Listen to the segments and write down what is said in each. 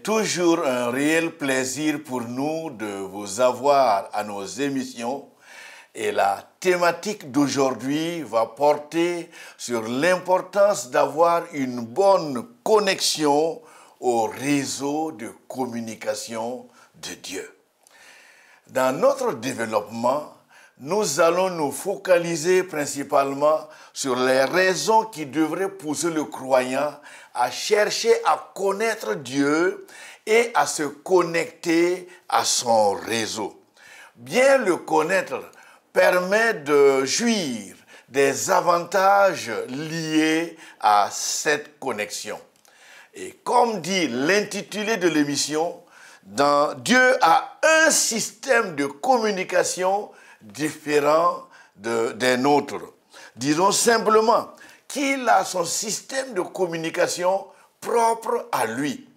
C'est toujours un réel plaisir pour nous de vous avoir à nos émissions. Et la thématique d'aujourd'hui va porter sur l'importance d'avoir une bonne connexion au réseau de communication de Dieu. Dans notre développement, nous allons nous focaliser principalement sur les raisons qui devraient pousser le croyant à chercher à connaître Dieu et à se connecter à son réseau. Bien le connaître permet de jouir des avantages liés à cette connexion. Et comme dit l'intitulé de l'émission, Dieu a un système de communication différent des nôtres. Disons simplement qu'il a son système de communication propre à lui.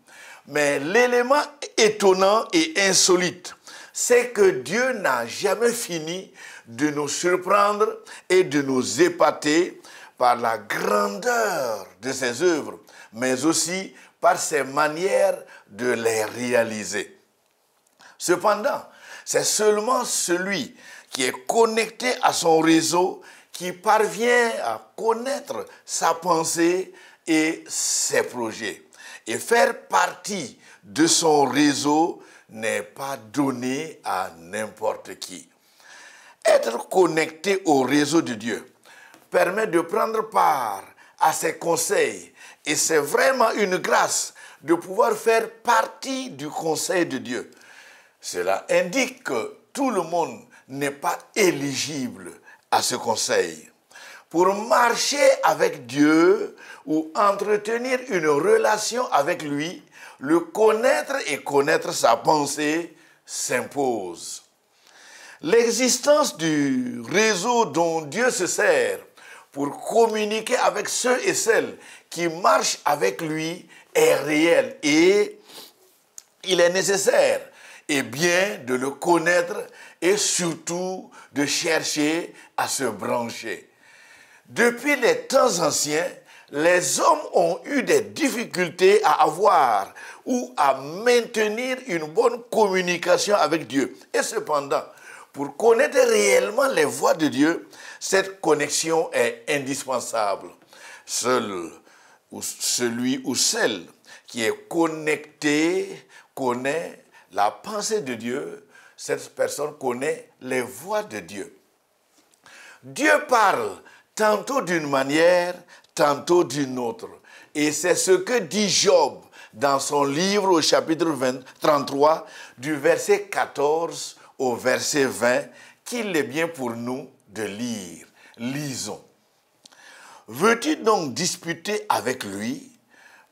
Mais l'élément étonnant et insolite, c'est que Dieu n'a jamais fini de nous surprendre et de nous épater par la grandeur de ses œuvres, mais aussi par ses manières de les réaliser. Cependant, c'est seulement celui qui est connecté à son réseau qui parvient à connaître sa pensée et ses projets. Et faire partie de son réseau n'est pas donné à n'importe qui. Être connecté au réseau de Dieu permet de prendre part à ses conseils. Et c'est vraiment une grâce de pouvoir faire partie du conseil de Dieu. Cela indique que tout le monde n'est pas éligible à ce conseil. Pour marcher avec Dieu ou entretenir une relation avec lui, le connaître et connaître sa pensée s'impose. L'existence du réseau dont Dieu se sert pour communiquer avec ceux et celles qui marchent avec lui est réelle et il est nécessaire et bien de le connaître et surtout de chercher à se brancher. Depuis les temps anciens, les hommes ont eu des difficultés à avoir ou à maintenir une bonne communication avec Dieu. Et cependant, pour connaître réellement les voies de Dieu, cette connexion est indispensable. Seul celui ou celle qui est connecté connaît la pensée de Dieu. Cette personne connaît les voies de Dieu. Dieu parle tantôt d'une manière, tantôt d'une autre. Et c'est ce que dit Job dans son livre au chapitre 33, du verset 14 au verset 20, qu'il est bien pour nous de lire. Lisons. Veux-tu donc disputer avec lui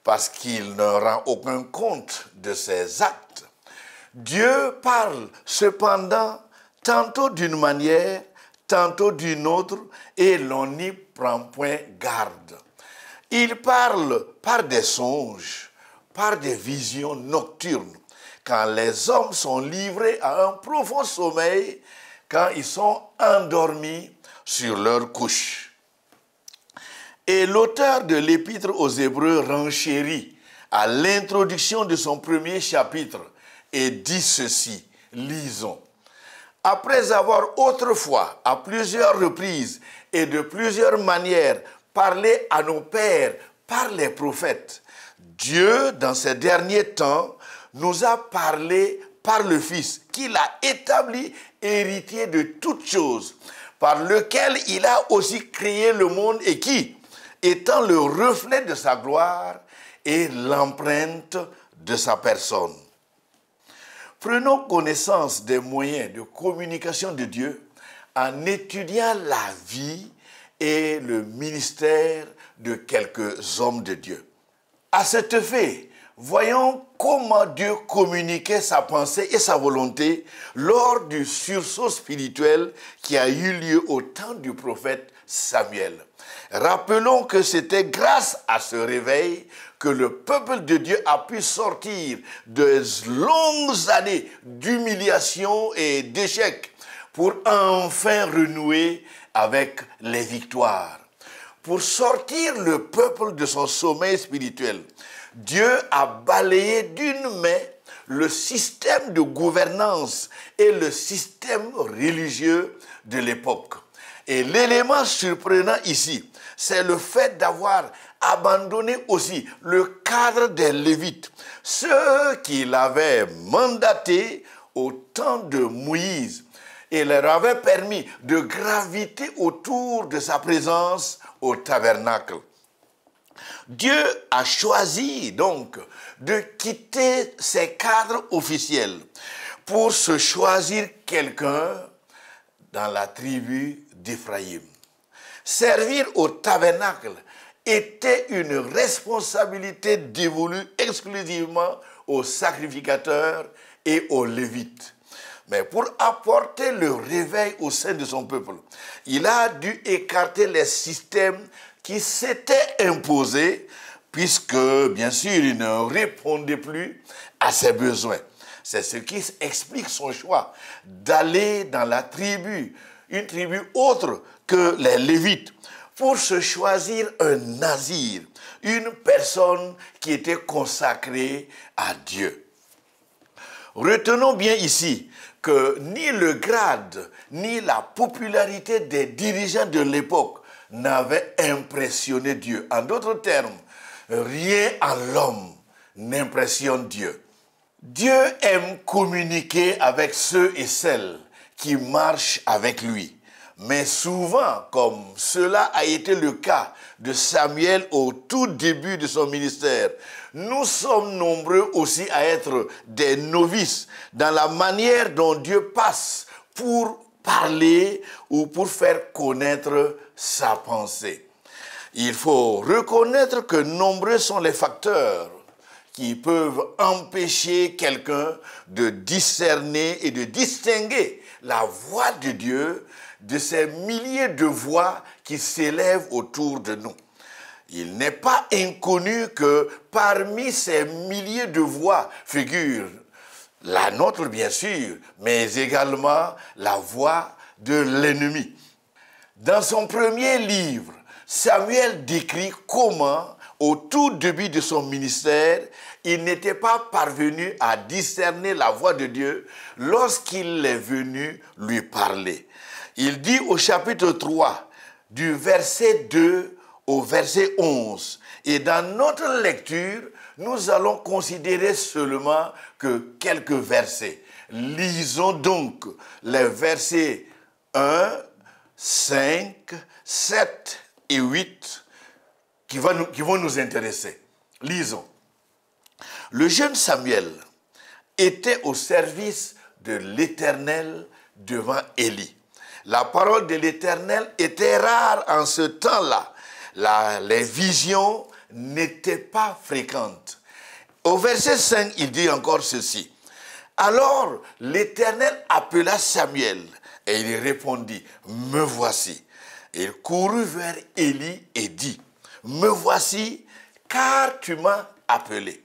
parce qu'il ne rend aucun compte de ses actes? Dieu parle cependant tantôt d'une manière, tantôt d'une autre, et l'on n'y prend point garde. Il parle par des songes, par des visions nocturnes, quand les hommes sont livrés à un profond sommeil, quand ils sont endormis sur leur couche. Et l'auteur de l'Épître aux Hébreux renchérit à l'introduction de son premier chapitre et dit ceci, lisons. Après avoir autrefois, à plusieurs reprises et de plusieurs manières, parlé à nos pères par les prophètes, Dieu, dans ces derniers temps, nous a parlé par le Fils, qu'il a établi héritier de toutes choses, par lequel il a aussi créé le monde et qui, étant le reflet de sa gloire et l'empreinte de sa personne. Prenons connaissance des moyens de communication de Dieu en étudiant la vie et le ministère de quelques hommes de Dieu. À cet effet, voyons comment Dieu communiquait sa pensée et sa volonté lors du sursaut spirituel qui a eu lieu au temps du prophète Samuel. Rappelons que c'était grâce à ce réveil que le peuple de Dieu a pu sortir de longues années d'humiliation et d'échecs pour enfin renouer avec les victoires. Pour sortir le peuple de son sommeil spirituel, Dieu a balayé d'une main le système de gouvernance et le système religieux de l'époque. Et l'élément surprenant ici, c'est le fait d'avoir abandonné aussi le cadre des Lévites, ceux qu'il avait mandatés au temps de Moïse et leur avait permis de graviter autour de sa présence au tabernacle. Dieu a choisi donc de quitter ces cadres officiels pour se choisir quelqu'un dans la tribu d'Éphraïm. Servir au tabernacle était une responsabilité dévolue exclusivement aux sacrificateurs et aux Lévites. Mais pour apporter le réveil au sein de son peuple, il a dû écarter les systèmes qui s'étaient imposés, puisque, bien sûr, il ne répondait plus à ses besoins. C'est ce qui explique son choix d'aller dans la tribu, une tribu autre que les Lévites, pour se choisir un nazir, une personne qui était consacrée à Dieu. Retenons bien ici que ni le grade, ni la popularité des dirigeants de l'époque n'avaient impressionné Dieu. En d'autres termes, rien en l'homme n'impressionne Dieu. Dieu aime communiquer avec ceux et celles qui marchent avec lui. Mais souvent, comme cela a été le cas de Samuel au tout début de son ministère, nous sommes nombreux aussi à être des novices dans la manière dont Dieu passe pour parler ou pour faire connaître sa pensée. Il faut reconnaître que nombreux sont les facteurs qui peuvent empêcher quelqu'un de discerner et de distinguer la voix de Dieu de ces milliers de voix qui s'élèvent autour de nous. Il n'est pas inconnu que parmi ces milliers de voix figure la nôtre, bien sûr, mais également la voix de l'ennemi. Dans son premier livre, Samuel décrit comment, au tout début de son ministère, il n'était pas parvenu à discerner la voix de Dieu lorsqu'il est venu lui parler. Il dit au chapitre 3, du verset 2 au verset 11, et dans notre lecture, nous allons considérer seulement que quelques versets. Lisons donc les versets 1, 5, 7 et 8 qui vont nous intéresser. Lisons. Le jeune Samuel était au service de l'Éternel devant Élie. La parole de l'Éternel était rare en ce temps-là. Les visions n'étaient pas fréquentes. Au verset 5, il dit encore ceci. Alors l'Éternel appela Samuel et il répondit, « Me voici. » Il courut vers Élie et dit, « Me voici, car tu m'as appelé. »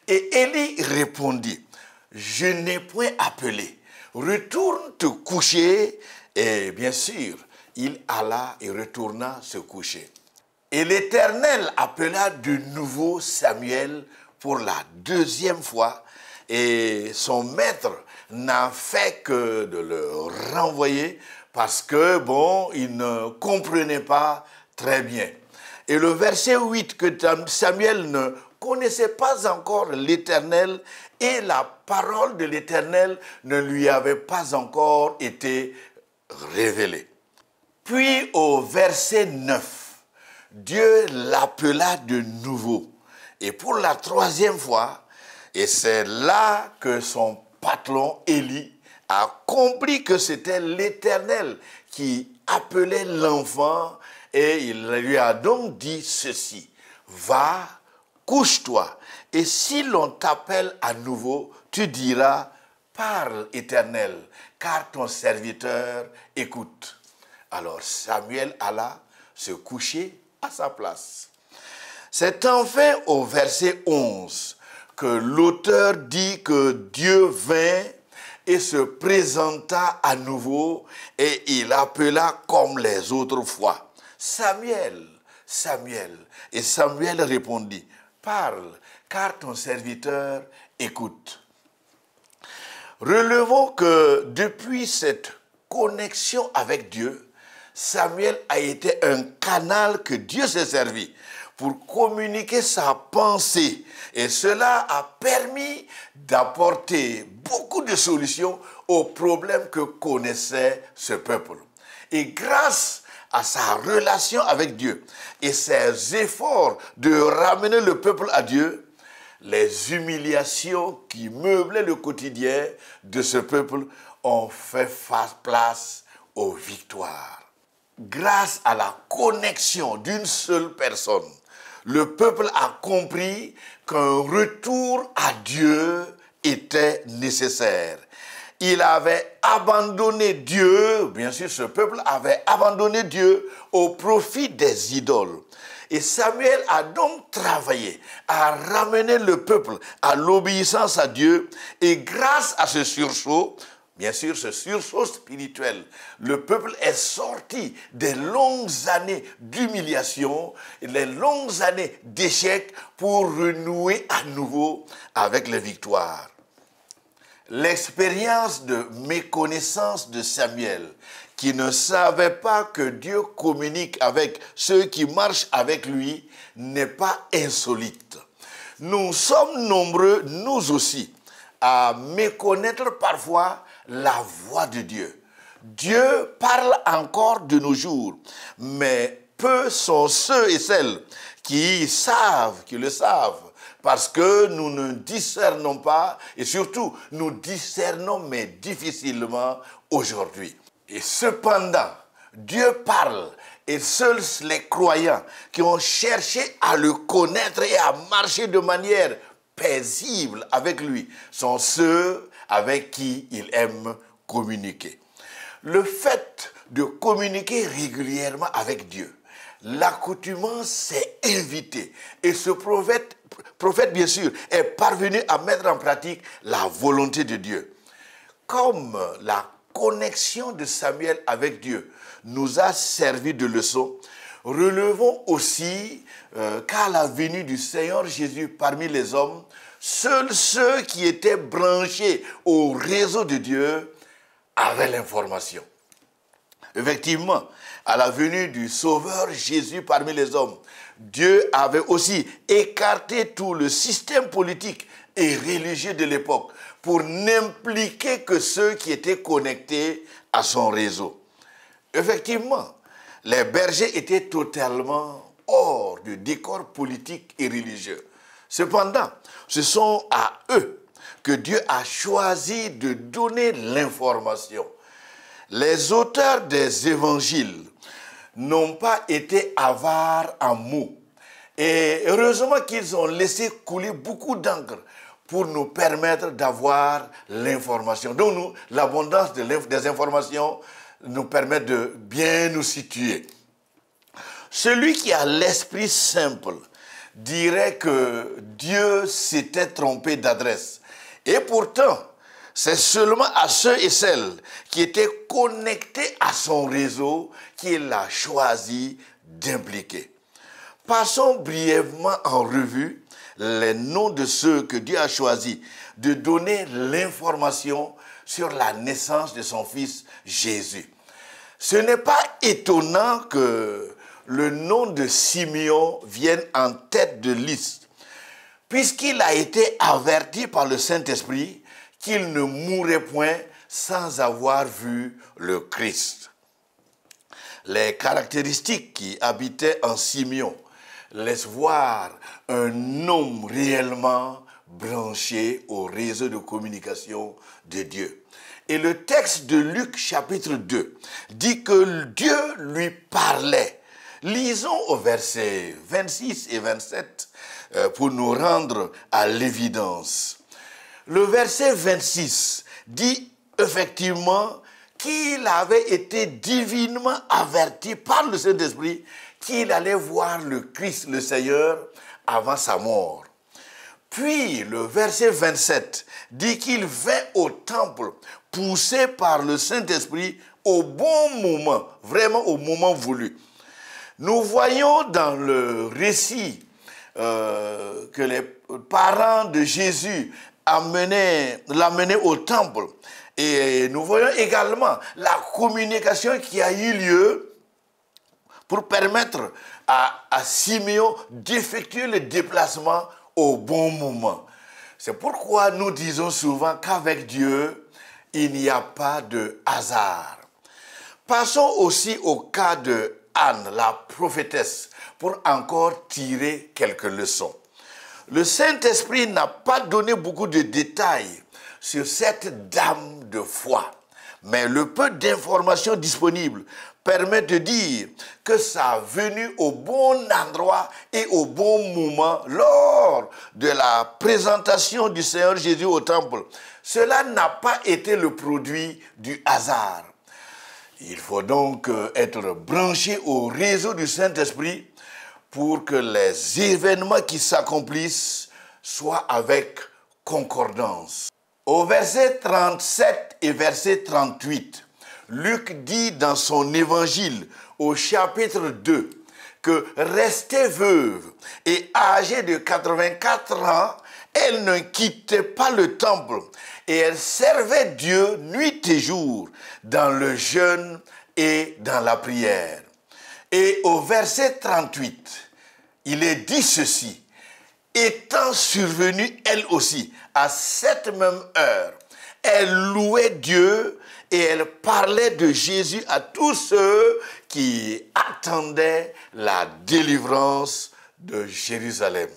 Et Élie répondit, « Je n'ai point appelé. Retourne te coucher. » Et bien sûr, il alla et retourna se coucher. Et l'Éternel appela de nouveau Samuel pour la deuxième fois, et son maître n'a fait que de le renvoyer parce que, il ne comprenait pas très bien. Et le verset 8, que Samuel ne connaissait pas encore l'Éternel et la parole de l'Éternel ne lui avait pas encore été révélée. Puis au verset 9, Dieu l'appela de nouveau. Et pour la troisième fois, et c'est là que son patron Élie a compris que c'était l'Éternel qui appelait l'enfant, et il lui a donc dit ceci, « Va, couche-toi, et si l'on t'appelle à nouveau, tu diras, parle Éternel, car ton serviteur écoute. » Alors Samuel alla se coucher à sa place. C'est enfin au verset 11 que l'auteur dit que Dieu vint et se présenta à nouveau et il appela comme les autres fois, « Samuel, Samuel. » Et Samuel répondit, « Parle, car ton serviteur écoute. Relevons que depuis cette connexion avec Dieu, Samuel a été un canal que Dieu s'est servi pour communiquer sa pensée. Et cela a permis d'apporter beaucoup de solutions aux problèmes que connaissait ce peuple. Et grâce à sa relation avec Dieu et ses efforts de ramener le peuple à Dieu, les humiliations qui meublaient le quotidien de ce peuple ont fait place aux victoires. Grâce à la connexion d'une seule personne, le peuple a compris qu'un retour à Dieu était nécessaire. Il avait abandonné Dieu, bien sûr ce peuple avait abandonné Dieu au profit des idoles. Et Samuel a donc travaillé à ramener le peuple à l'obéissance à Dieu. Et grâce à ce sursaut, bien sûr ce sursaut spirituel, le peuple est sorti des longues années d'humiliation, les longues années d'échecs pour renouer à nouveau avec les victoires. L'expérience de méconnaissance de Samuel, qui ne savait pas que Dieu communique avec ceux qui marchent avec lui, n'est pas insolite. Nous sommes nombreux, nous aussi, à méconnaître parfois la voix de Dieu. Dieu parle encore de nos jours, mais peu sont ceux et celles qui le savent, parce que nous ne discernons pas, et surtout, nous discernons, mais difficilement aujourd'hui. Et cependant, Dieu parle, et seuls les croyants qui ont cherché à le connaître et à marcher de manière paisible avec lui sont ceux avec qui il aime communiquer. Le fait de communiquer régulièrement avec Dieu, l'accoutumance s'est invitée et ce prophète, bien sûr, est parvenu à mettre en pratique la volonté de Dieu. Comme la connexion de Samuel avec Dieu nous a servi de leçon, relevons aussi qu'à la venue du Seigneur Jésus parmi les hommes, seuls ceux qui étaient branchés au réseau de Dieu avaient l'information. Effectivement, à la venue du Sauveur Jésus parmi les hommes, Dieu avait aussi écarté tout le système politique et religieux de l'époque pour n'impliquer que ceux qui étaient connectés à son réseau. Effectivement, les bergers étaient totalement hors du décor politique et religieux. Cependant, ce sont à eux que Dieu a choisi de donner l'information. Les auteurs des évangiles n'ont pas été avares en mots. Et heureusement qu'ils ont laissé couler beaucoup d'encre pour nous permettre d'avoir l'information. Donc l'abondance des informations nous permet de bien nous situer. Celui qui a l'esprit simple dirait que Dieu s'était trompé d'adresse. Et pourtant, c'est seulement à ceux et celles qui étaient connectés à son réseau qu'il a choisi d'impliquer. Passons brièvement en revue les noms de ceux que Dieu a choisi de donner l'information sur la naissance de son fils Jésus. Ce n'est pas étonnant que le nom de Simeon vienne en tête de liste, puisqu'il a été averti par le Saint-Esprit qu'il ne mourrait point sans avoir vu le Christ. Les caractéristiques qui habitaient en Simeon laissent voir un homme réellement branché au réseau de communication de Dieu. Et le texte de Luc chapitre 2 dit que Dieu lui parlait. Lisons au verset 26 et 27 pour nous rendre à l'évidence. Le verset 26 dit effectivement qu'il avait été divinement averti par le Saint-Esprit qu'il allait voir le Christ, le Seigneur, avant sa mort. Puis le verset 27 dit qu'il vint au temple poussé par le Saint-Esprit au bon moment, vraiment au moment voulu. Nous voyons dans le récit que les parents de Jésus l'amenaient au temple. Et nous voyons également la communication qui a eu lieu pour permettre à Siméon d'effectuer le déplacement au bon moment. C'est pourquoi nous disons souvent qu'avec Dieu, il n'y a pas de hasard. Passons aussi au cas de Anne, la prophétesse, pour encore tirer quelques leçons. Le Saint-Esprit n'a pas donné beaucoup de détails sur cette dame de foi, mais le peu d'informations disponibles permet de dire que sa venue au bon endroit et au bon moment lors de la présentation du Seigneur Jésus au temple, cela n'a pas été le produit du hasard. Il faut donc être branché au réseau du Saint-Esprit pour que les événements qui s'accomplissent soient avec concordance. Au verset 37 et verset 38, Luc dit dans son évangile au chapitre 2 que restée veuve et âgée de 84 ans, elle ne quittait pas le temple et elle servait Dieu nuit et jour dans le jeûne et dans la prière. Et au verset 38, il est dit ceci: étant survenue elle aussi à cette même heure, elle louait Dieu et elle parlait de Jésus à tous ceux qui attendaient la délivrance de Jérusalem.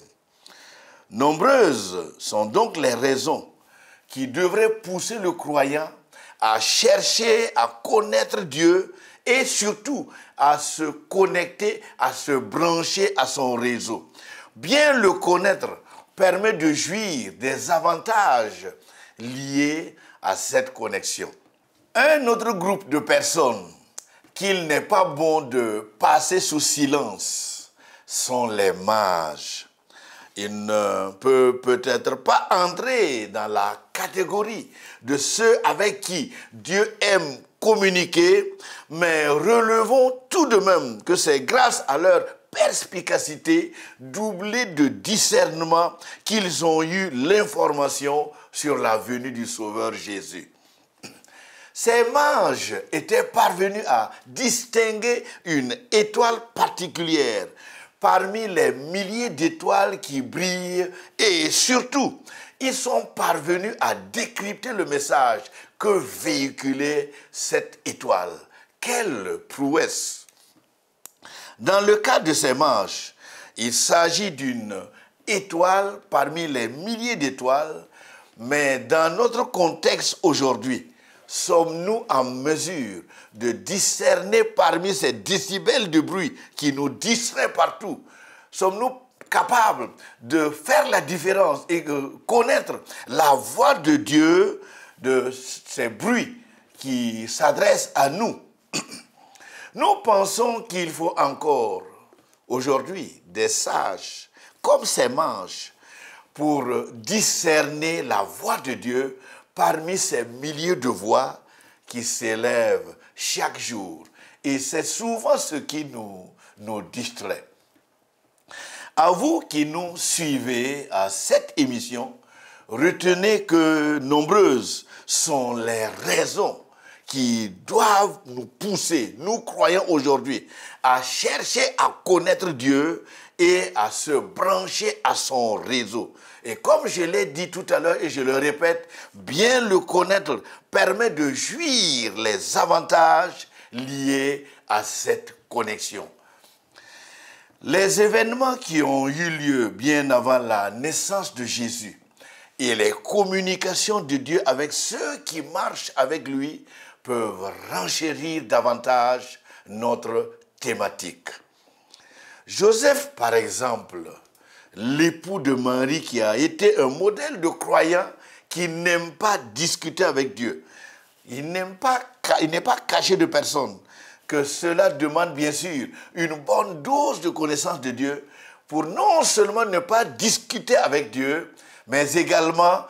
Nombreuses sont donc les raisons qui devraient pousser le croyant à chercher à connaître Dieu et surtout à se connecter, à se brancher à son réseau. Bien le connaître permet de jouir des avantages liés à cette connexion. Un autre groupe de personnes qu'il n'est pas bon de passer sous silence sont les mages. Il ne peut peut-être pas entrer dans la catégorie de ceux avec qui Dieu aime communiquer, mais relevons tout de même que c'est grâce à leur perspicacité doublée de discernement qu'ils ont eu l'information sur la venue du Sauveur Jésus. Ces mages étaient parvenus à distinguer une étoile particulière parmi les milliers d'étoiles qui brillent et surtout, ils sont parvenus à décrypter le message que véhiculait cette étoile. Quelle prouesse! Dans le cas de ces mages, il s'agit d'une étoile parmi les milliers d'étoiles, mais dans notre contexte aujourd'hui, sommes-nous en mesure de discerner parmi ces décibels de bruit qui nous distraient partout? Sommes-nous capables de faire la différence et de connaître la voix de Dieu de ces bruits qui s'adressent à nous? Nous pensons qu'il faut encore aujourd'hui des sages comme ces mages pour discerner la voix de Dieu parmi ces milliers de voix qui s'élèvent chaque jour. Et c'est souvent ce qui nous distrait. À vous qui nous suivez à cette émission, retenez que nombreuses sont les raisons qui doivent nous pousser, nous croyants aujourd'hui, à chercher à connaître Dieu et à se brancher à son réseau. Et comme je l'ai dit tout à l'heure et je le répète, bien le connaître permet de jouir les avantages liés à cette connexion. Les événements qui ont eu lieu bien avant la naissance de Jésus et les communications de Dieu avec ceux qui marchent avec lui peuvent renchérir davantage notre thématique. Joseph, par exemple, l'époux de Marie qui a été un modèle de croyant qui n'aime pas discuter avec Dieu. Il n'est pas caché de personne, que cela demande bien sûr une bonne dose de connaissance de Dieu pour non seulement ne pas discuter avec Dieu, mais également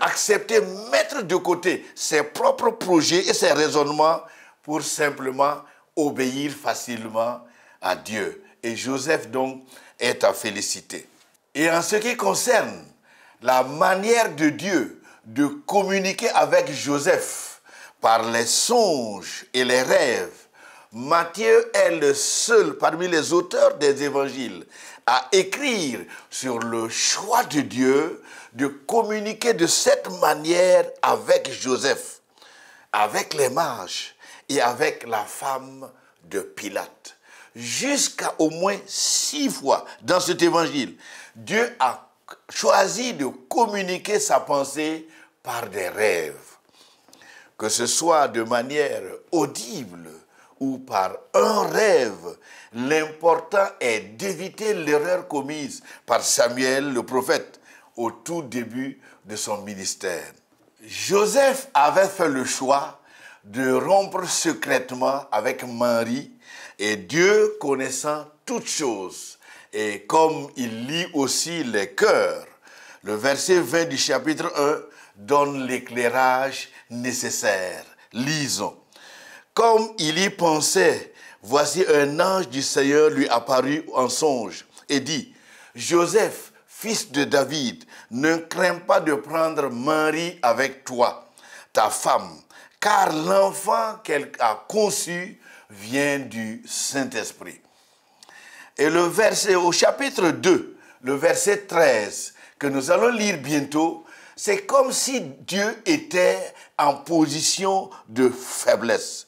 accepter, mettre de côté ses propres projets et ses raisonnements pour simplement obéir facilement à Dieu. Et Joseph donc est à féliciter. Et en ce qui concerne la manière de Dieu de communiquer avec Joseph par les songes et les rêves, Matthieu est le seul parmi les auteurs des évangiles à écrire sur le choix de Dieu de communiquer de cette manière avec Joseph, avec les mages et avec la femme de Pilate. Jusqu'à au moins 6 fois dans cet évangile, Dieu a choisi de communiquer sa pensée par des rêves. Que ce soit de manière audible ou par un rêve, l'important est d'éviter l'erreur commise par Samuel le prophète au tout début de son ministère. Joseph avait fait le choix de rompre secrètement avec Marie et Dieu connaissant toutes choses. Et comme il lit aussi les cœurs, le verset 20 du chapitre 1 donne l'éclairage nécessaire. Lisons. Comme il y pensait, voici un ange du Seigneur lui apparut en songe et dit, Joseph, fils de David, ne crains pas de prendre Marie avec toi, ta femme, car l'enfant qu'elle a conçu vient du Saint-Esprit. Et le verset au chapitre 2, le verset 13, que nous allons lire bientôt, c'est comme si Dieu était en position de faiblesse.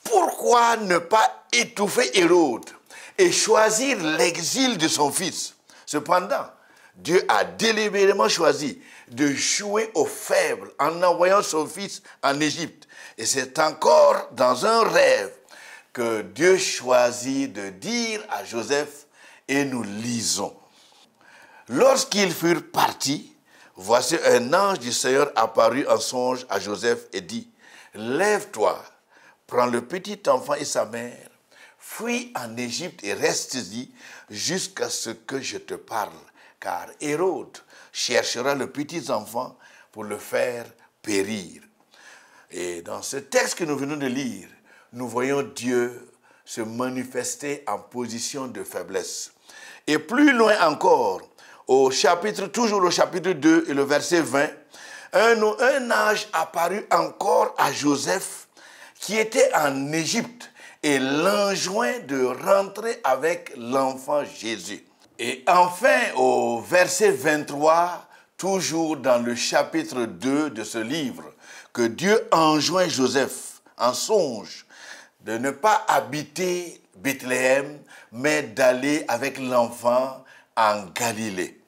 Pourquoi ne pas étouffer Hérode et choisir l'exil de son fils? Cependant, Dieu a délibérément choisi de jouer aux faibles en envoyant son fils en Égypte. Et c'est encore dans un rêve que Dieu choisit de dire à Joseph, et nous lisons. Lorsqu'ils furent partis, voici un ange du Seigneur apparut en songe à Joseph et dit, lève-toi, prends le petit enfant et sa mère, fuis en Égypte et reste-y jusqu'à ce que je te parle, car Hérode cherchera le petit enfant pour le faire périr. Et dans ce texte que nous venons de lire, nous voyons Dieu se manifester en position de faiblesse. Et plus loin encore, toujours au chapitre 2 et le verset 20, un ange apparut encore à Joseph qui était en Égypte et l'enjoint de rentrer avec l'enfant Jésus. Et enfin, au verset 23, toujours dans le chapitre 2 de ce livre, que Dieu enjoint Joseph en songe de ne pas habiter Bethléem, mais d'aller avec l'enfant en Galilée.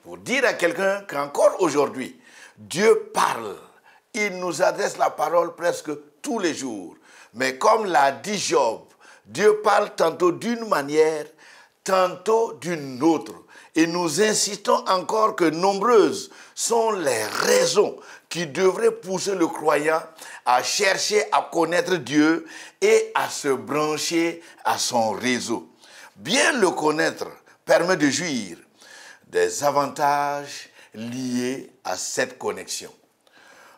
Pour dire à quelqu'un qu'encore aujourd'hui, Dieu parle. Il nous adresse la parole presque tous les jours. Mais comme l'a dit Job, Dieu parle tantôt d'une manière, tantôt d'une autre. Et nous insistons encore que nombreuses sont les raisons qui devraient pousser le croyant à chercher à connaître Dieu et à se brancher à son réseau. Bien le connaître permet de jouir des avantages liés à cette connexion.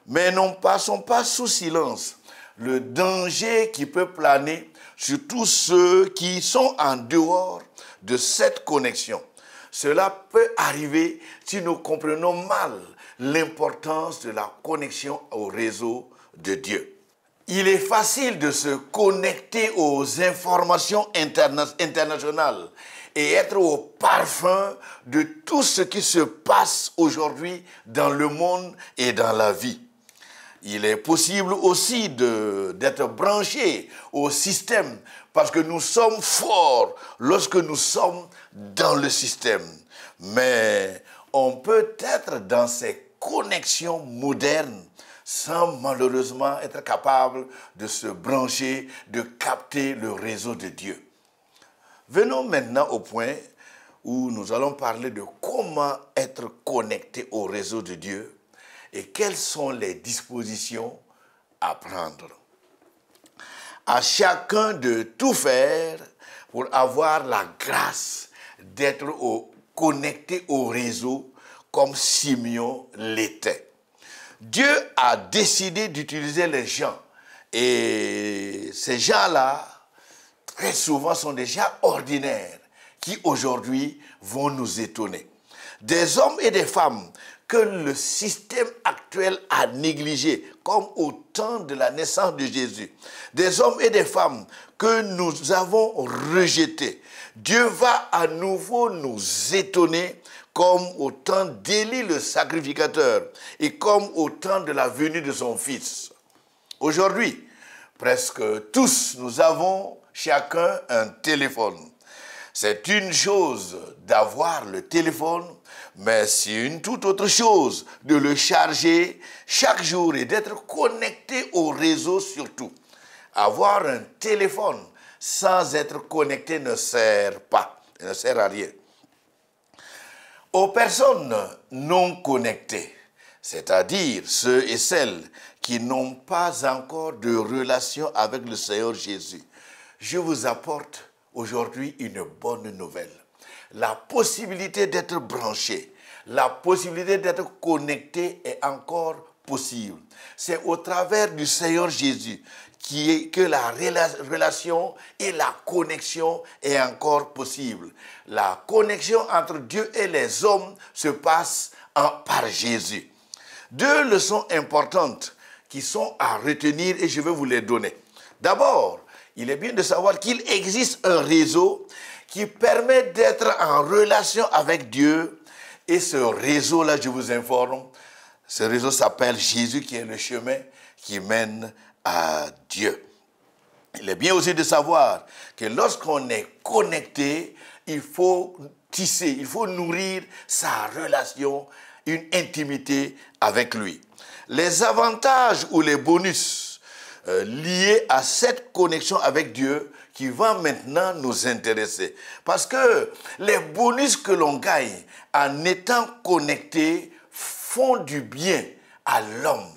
Mais ne passons pas sous silence le danger qui peut planer sur tous ceux qui sont en dehors de cette connexion. Cela peut arriver si nous comprenons mal l'importance de la connexion au réseau de Dieu. Il est facile de se connecter aux informations internationales et être au parfum de tout ce qui se passe aujourd'hui dans le monde et dans la vie. Il est possible aussi d'être branché au système parce que nous sommes forts lorsque nous sommes dans le système. Mais on peut être dans ces connexions modernes sans malheureusement être capable de se brancher, de capter le réseau de Dieu. Venons maintenant au point où nous allons parler de comment être connecté au réseau de Dieu et quelles sont les dispositions à prendre. À chacun de tout faire pour avoir la grâce d'être connecté au réseau comme Simeon l'était. Dieu a décidé d'utiliser les gens et ces gens-là, très souvent, sont des gens ordinaires qui aujourd'hui vont nous étonner. des hommes et des femmes que le système actuel a négligés, comme au temps de la naissance de Jésus. Des hommes et des femmes que nous avons rejetés. Dieu va à nouveau nous étonner comme au temps d'Élie le sacrificateur et comme au temps de la venue de son fils. Aujourd'hui, presque tous, nous avons chacun un téléphone. C'est une chose d'avoir le téléphone, mais c'est une toute autre chose de le charger chaque jour et d'être connecté au réseau surtout. Avoir un téléphone sans être connecté ne sert pas, ne sert à rien. Aux personnes non connectées, c'est-à-dire ceux et celles qui n'ont pas encore de relation avec le Seigneur Jésus, je vous apporte aujourd'hui une bonne nouvelle. La possibilité d'être branché, la possibilité d'être connecté est encore possible. C'est au travers du Seigneur Jésus que la relation et la connexion est encore possible. La connexion entre Dieu et les hommes se passe par Jésus. Deux leçons importantes qui sont à retenir et je vais vous les donner. D'abord, il est bien de savoir qu'il existe un réseau qui permet d'être en relation avec Dieu. Et ce réseau-là, je vous informe, ce réseau s'appelle Jésus qui est le chemin qui mène à Dieu. Il est bien aussi de savoir que lorsqu'on est connecté, il faut tisser, il faut nourrir sa relation, une intimité avec lui. Les avantages ou les bonus liés à cette connexion avec Dieu qui va maintenant nous intéresser. Parce que les bonus que l'on gagne en étant connecté font du bien à l'homme.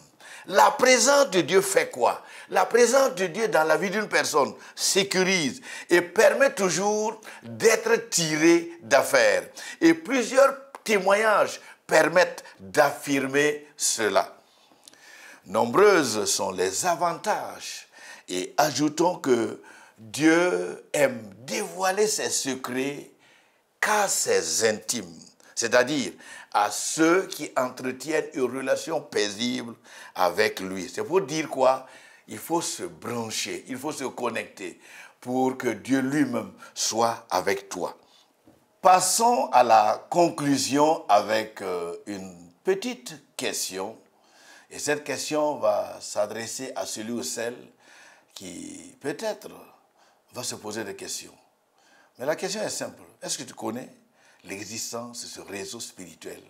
La présence de Dieu fait quoi? La présence de Dieu dans la vie d'une personne sécurise et permet toujours d'être tiré d'affaire. Et plusieurs témoignages permettent d'affirmer cela. Nombreuses sont les avantages et ajoutons que Dieu aime dévoiler ses secrets qu'à ses intimes, c'est-à-dire à ceux qui entretiennent une relation paisible avec lui. C'est pour dire quoi? Il faut se brancher, il faut se connecter pour que Dieu lui-même soit avec toi. Passons à la conclusion avec une petite question. Et cette question va s'adresser à celui ou celle qui peut-être va se poser des questions. Mais la question est simple. Est-ce que tu connais l'existence de ce réseau spirituel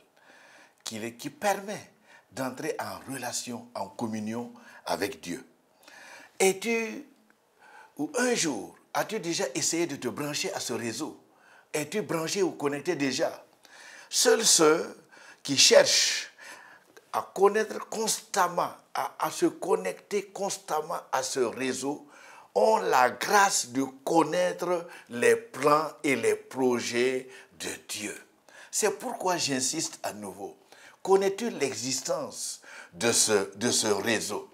qui permet d'entrer en relation, en communion avec Dieu? Ou un jour, as-tu déjà essayé de te brancher à ce réseau? Es-tu branché ou connecté déjà? Seuls ceux qui cherchent à connaître constamment, à se connecter constamment à ce réseau, ont la grâce de connaître les plans et les projets de Dieu. C'est pourquoi j'insiste à nouveau. Connais-tu l'existence de ce réseau?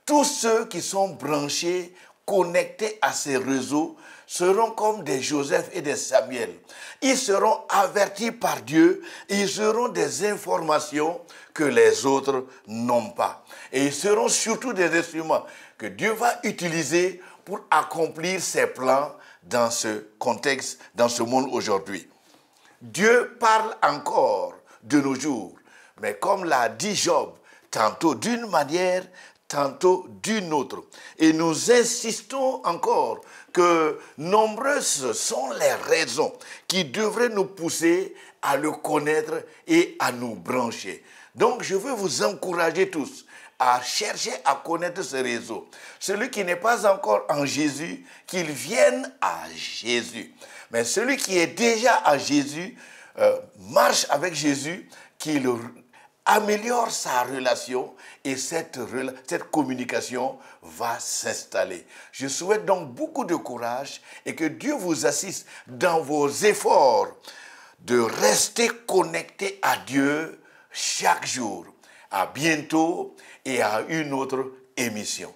Tous ceux qui sont branchés, connectés à ces réseaux, seront comme des Joseph et des Samuel. Ils seront avertis par Dieu, ils auront des informations que les autres n'ont pas. Et ils seront surtout des instruments que Dieu va utiliser pour accomplir ses plans dans ce contexte, dans ce monde aujourd'hui. Dieu parle encore de nos jours, mais comme l'a dit Job, tantôt d'une manière, tantôt d'une autre. Et nous insistons encore que nombreuses sont les raisons qui devraient nous pousser à le connaître et à nous brancher. Donc je veux vous encourager tous à chercher à connaître ce réseau. Celui qui n'est pas encore en Jésus, qu'il vienne à Jésus. Mais celui qui est déjà à Jésus, marche avec Jésus, qu'il améliore sa relation et cette communication va s'installer. Je souhaite donc beaucoup de courage et que Dieu vous assiste dans vos efforts de rester connecté à Dieu chaque jour. À bientôt et à une autre émission.